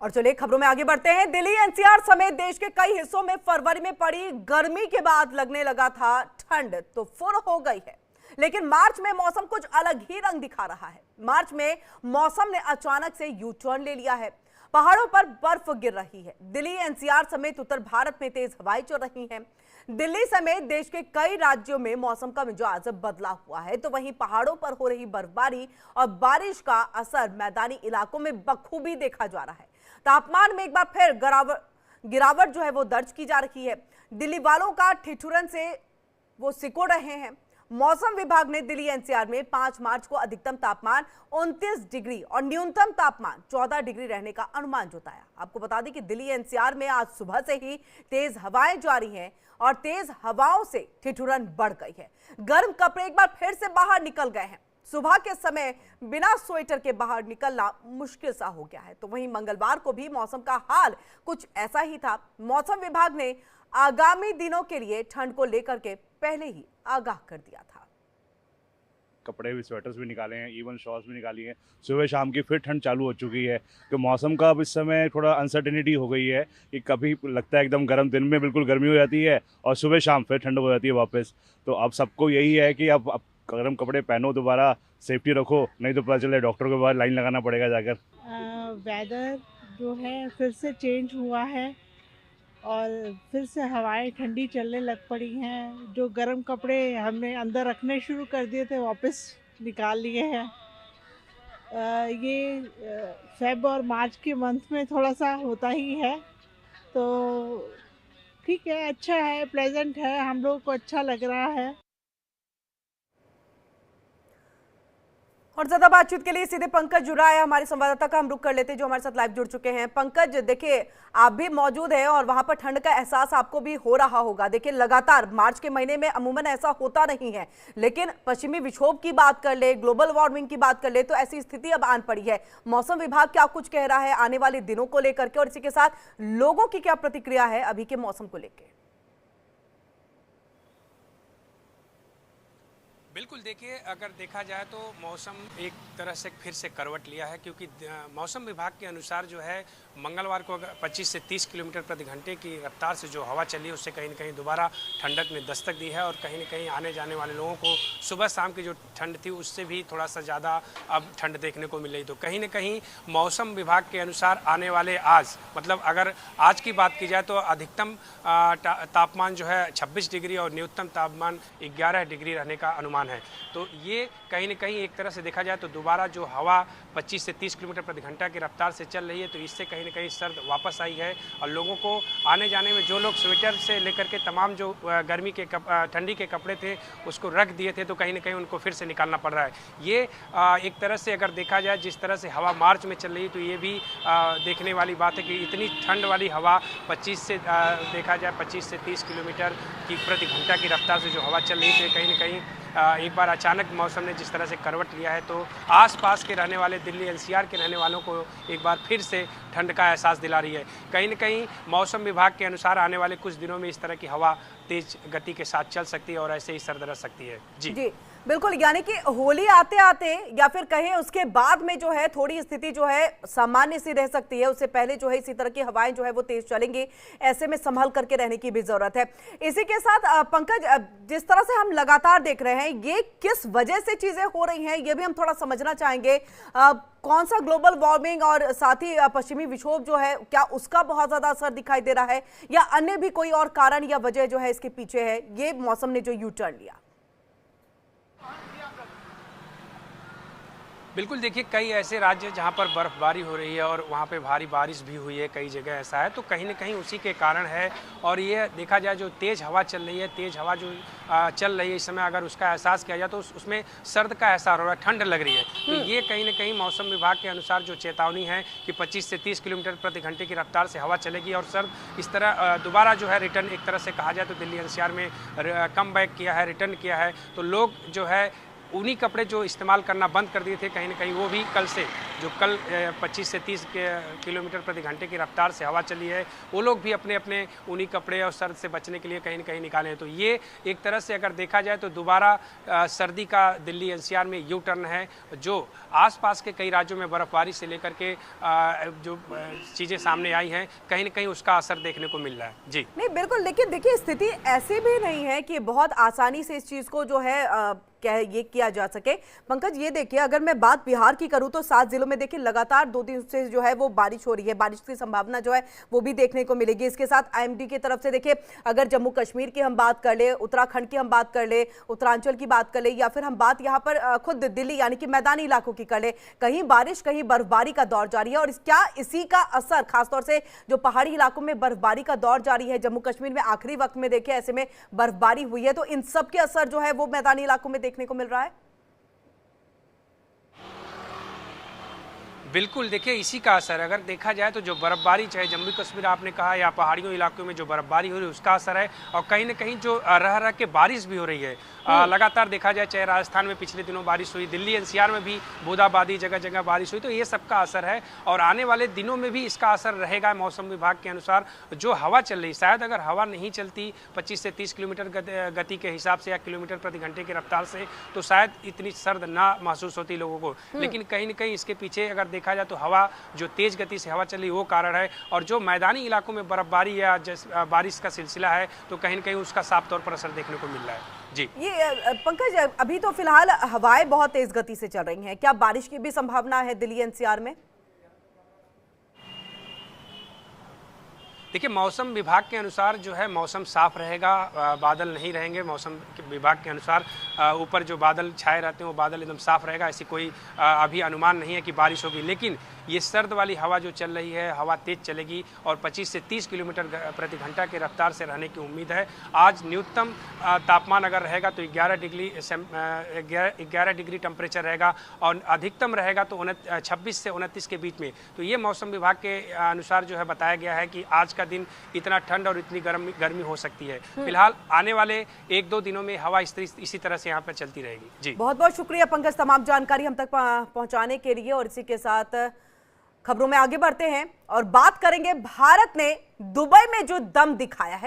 और चलिए खबरों में आगे बढ़ते हैं। दिल्ली एनसीआर समेत देश के कई हिस्सों में फरवरी में पड़ी गर्मी के बाद लगने लगा था ठंड तो फुर हो गई है, लेकिन मार्च में मौसम कुछ अलग ही रंग दिखा रहा है। मार्च में मौसम ने अचानक से यू टर्न ले लिया है। पहाड़ों पर बर्फ गिर रही है। दिल्ली एनसीआर समेत उत्तर भारत में तेज हवाएं चल रही हैं। दिल्ली समेत देश के कई राज्यों में मौसम का मिजाज बदला हुआ है, तो वहीं पहाड़ों पर हो रही बर्फबारी और बारिश का असर मैदानी इलाकों में बखूबी देखा जा रहा है। तापमान में एक बार फिर गिरावट जो है वो दर्ज की जा रही है। दिल्ली वालों का ठिठुरन से वो सिकुड़ रहे हैं। मौसम विभाग ने दिल्ली एनसीआर में 5 मार्च को अधिकतम तापमान 29 डिग्री और न्यूनतम तापमान 14 डिग्री रहने का अनुमान जताया। आपको बता दें कि दिल्ली एनसीआर में आज सुबह से ही तेज हवाएं जारी हैं और तेज हवाओं से ठिठुरन बढ़ गई है। गर्म कपड़े एक बार फिर से बाहर निकल गए हैं। सुबह के समय बिना स्वेटर के बाहर निकलना मुश्किल सा हो गया है। तो वहीं मंगलवार को भी मौसम का हाल कुछ ऐसा ही था। मौसम विभाग ने आगामी दिनों के लिए ठंड को लेकर के पहले ही आगाह कर दिया था। कपड़े भी, स्वेटर्स भी निकाले हैं, इवन शॉल्स भी निकाली हैं। सुबह शाम की फिर ठंड चालू हो चुकी है। तो मौसम का अब इस समय थोड़ा अनसर्टेनिटी हो गई है कि कभी लगता है एकदम गर्म, दिन में बिल्कुल गर्मी हो जाती है और सुबह शाम फिर ठंड हो जाती है वापस। तो अब सबको यही है कि अब गर्म कपड़े पहनो, दोबारा सेफ्टी रखो, नहीं तो पता चले डॉक्टर के बाद लाइन लगाना पड़ेगा जाकर। वेदर जो है फिर से चेंज हुआ है और फिर से हवाएं ठंडी चलने लग पड़ी हैं। जो गर्म कपड़े हमने अंदर रखने शुरू कर दिए थे वापस निकाल लिए हैं। ये फेब और मार्च के मंथ में थोड़ा सा होता ही है, तो ठीक है, अच्छा है, प्लेजेंट है, हम लोगों को अच्छा लग रहा है। और ज्यादा बातचीत के लिए सीधे पंकज जुड़ा है हमारे संवाददाता का हम रुख कर लेते हैं जो हमारे साथ लाइव जुड़ चुके हैं। पंकज, देखिए आप भी मौजूद हैं और वहां पर ठंड का एहसास आपको भी हो रहा होगा। देखिए लगातार मार्च के महीने में अमूमन ऐसा होता नहीं है, लेकिन पश्चिमी विक्षोभ की बात कर ले, ग्लोबल वार्मिंग की बात कर ले, तो ऐसी स्थिति अब आन पड़ी है। मौसम विभाग क्या कुछ कह रहा है आने वाले दिनों को लेकर के, और इसी के साथ लोगों की क्या प्रतिक्रिया है अभी के मौसम को लेकर? बिल्कुल, देखिए अगर देखा जाए तो मौसम एक तरह से फिर से करवट लिया है, क्योंकि मौसम विभाग के अनुसार जो है मंगलवार को 25 से 30 किलोमीटर प्रति घंटे की रफ्तार से जो हवा चली उससे कहीं न कहीं दोबारा ठंडक ने दस्तक दी है और कहीं न कहीं आने जाने वाले लोगों को सुबह शाम की जो ठंड थी उससे भी थोड़ा सा ज़्यादा अब ठंड देखने को मिल रही। तो कहीं न कहीं मौसम विभाग के अनुसार आने वाले आज, मतलब अगर आज की बात की जाए तो अधिकतम तापमान जो है 26 डिग्री और न्यूनतम तापमान 11 डिग्री रहने का अनुमान है। तो ये कहीं न कहीं एक तरह से देखा जाए तो दोबारा जो हवा 25 से 30 किलोमीटर प्रति घंटा की रफ्तार से चल रही है, तो इससे कहीं न कहीं सर्द वापस आई है और लोगों को आने जाने में जो लोग स्वेटर से लेकर के तमाम जो गर्मी के ठंडी के कपड़े थे उसको रख दिए थे, तो कहीं न कहीं उनको फिर से निकालना पड़ रहा है। ये एक तरह से अगर देखा जाए जिस तरह से हवा मार्च में चल रही है, तो ये भी देखने वाली बात है कि इतनी ठंड वाली हवा 25 से देखा जाए 25 से 30 किलोमीटर की प्रति घंटा की रफ्तार से जो हवा चल रही थी, कहीं न कहीं एक बार अचानक मौसम ने जिस तरह से करवट लिया है, तो आसपास के रहने वाले दिल्ली एनसीआर के रहने वालों को एक बार फिर से ठंड का एहसास दिला रही है। कहीं न कहीं मौसम विभाग के अनुसार आने वाले कुछ दिनों में इस तरह की हवा तेज गति के साथ चल सकती है और ऐसे ही सर्द रह सकती है। जी बिल्कुल, यानी कि होली आते आते या फिर कहें उसके बाद में जो है थोड़ी स्थिति जो है सामान्य सी रह सकती है। उससे पहले जो है इसी तरह की हवाएं जो है वो तेज चलेंगी, ऐसे में संभल करके रहने की भी जरूरत है। इसी के साथ पंकज, जिस तरह से हम लगातार देख रहे हैं, ये किस वजह से चीजें हो रही हैं ये भी हम थोड़ा समझना चाहेंगे। कौन सा ग्लोबल वार्मिंग और साथ ही पश्चिमी विक्षोभ जो है, क्या उसका बहुत ज्यादा असर दिखाई दे रहा है या अन्य भी कोई और कारण या वजह जो है इसके पीछे है ये मौसम ने जो यू टर्न लिया? बिल्कुल, देखिए कई ऐसे राज्य जहां पर बर्फबारी हो रही है और वहां पे भारी बारिश भी हुई है, कई जगह ऐसा है, तो कहीं न कहीं उसी के कारण है। और ये देखा जाए जो तेज़ हवा चल रही है, तेज़ हवा जो चल रही है इस समय, अगर उसका एहसास किया जाए तो उसमें सर्द का एहसास हो रहा है, ठंड लग रही है। तो ये कहीं न कहीं मौसम विभाग के अनुसार जो चेतावनी है कि 25 से 30 किलोमीटर प्रति घंटे की रफ्तार से हवा चलेगी और सर्द इस तरह दोबारा जो है रिटर्न, एक तरह से कहा जाए तो दिल्ली एनसीआर में कम बैक किया है, रिटर्न किया है। तो लोग जो है उन्हीं कपड़े जो इस्तेमाल करना बंद कर दिए थे, कहीं न कहीं वो भी कल से जो कल 25 से 30 किलोमीटर प्रति घंटे की रफ्तार से हवा चली है, वो लोग भी अपने अपने ऊनी कपड़े और सर्द से बचने के लिए कहीं न कहीं निकाले हैं। तो ये एक तरह से अगर देखा जाए तो दोबारा सर्दी का दिल्ली एनसीआर में यू टर्न है, जो आसपास के कई राज्यों में बर्फबारी से लेकर के जो चीज़ें सामने आई हैं, कहीं न कहीं उसका असर देखने को मिल रहा है। जी नहीं बिल्कुल, लेकिन देखिए स्थिति ऐसी भी नहीं है कि बहुत आसानी से इस चीज को जो है क्या है ये किया जा सके। पंकज ये देखिए, अगर मैं बात बिहार की करूं तो 7 जिलों में देखिए लगातार 2 दिन से जो है वो बारिश हो रही है, बारिश की संभावना जो है वो भी देखने को मिलेगी। इसके साथ आईएमडी की तरफ से देखिए, अगर जम्मू कश्मीर की हम बात कर ले, उत्तराखंड की हम बात कर ले, उत्तरांचल की बात कर ले, या फिर हम बात यहाँ पर खुद दिल्ली यानी कि मैदानी इलाकों की कर ले, कहीं बारिश कहीं बर्फबारी का दौर जारी है। और क्या इसी का असर, खासतौर से जो पहाड़ी इलाकों में बर्फबारी का दौर जारी है, जम्मू कश्मीर में आखिरी वक्त में देखिए ऐसे में बर्फबारी हुई है, तो इन सब के असर जो है वो मैदानी इलाकों में देखने को मिल रहा है। बिल्कुल, देखिए इसी का असर अगर देखा जाए तो जो बर्फबारी, चाहे जम्मू कश्मीर आपने कहा या पहाड़ियों इलाकों में जो बर्फबारी हो रही है उसका असर है, और कहीं न कहीं जो रह रह के बारिश भी हो रही है। लगातार देखा जाए, चाहे राजस्थान में पिछले दिनों बारिश हुई, दिल्ली एनसीआर में भी बूंदाबांदी जगह जगह बारिश हुई, तो ये सबका असर है। और आने वाले दिनों में भी इसका असर रहेगा। मौसम विभाग के अनुसार जो हवा चल रही, शायद अगर हवा नहीं चलती 25 से 30 किलोमीटर गति के हिसाब से या किलोमीटर प्रति घंटे की रफ्तार से, तो शायद इतनी सर्द ना महसूस होती लोगों को। लेकिन कहीं न कहीं इसके पीछे अगर देखा जाए तो हवा जो तेज गति से हवा चली वो कारण है, और जो मैदानी इलाकों में बर्फबारी या बारिश का सिलसिला है, तो कहीं न कहीं उसका साफ तौर पर असर देखने को मिल रहा है। जी ये पंकज, अभी तो फिलहाल हवाएं बहुत तेज गति से चल रही हैं, क्या बारिश की भी संभावना है दिल्ली एनसीआर में? देखिए, मौसम विभाग के अनुसार जो है मौसम साफ रहेगा, बादल नहीं रहेंगे। मौसम विभाग के अनुसार ऊपर जो बादल छाए रहते हैं वो बादल एकदम साफ रहेगा। ऐसी कोई अभी अनुमान नहीं है कि बारिश होगी, लेकिन ये सर्द वाली हवा जो चल रही है, हवा तेज चलेगी और 25 से 30 किलोमीटर प्रति घंटा की रफ्तार से रहने की उम्मीद है। आज न्यूनतम तापमान अगर रहेगा तो 11 डिग्री टेम्परेचर रहेगा, और अधिकतम रहेगा तो 26 से 29 के बीच में। तो ये मौसम विभाग के अनुसार जो है बताया गया है कि आज का दिन इतना ठंड और इतनी गर्मी हो सकती है। फिलहाल आने वाले 1-2 दिनों में हवा इसी तरह से यहाँ पर चलती रहेगी। जी बहुत बहुत शुक्रिया पंकज, तमाम जानकारी हम तक पहुंचाने के लिए। और इसी के साथ खबरों में आगे बढ़ते हैं और बात करेंगे, भारत ने दुबई में जो दम दिखाया है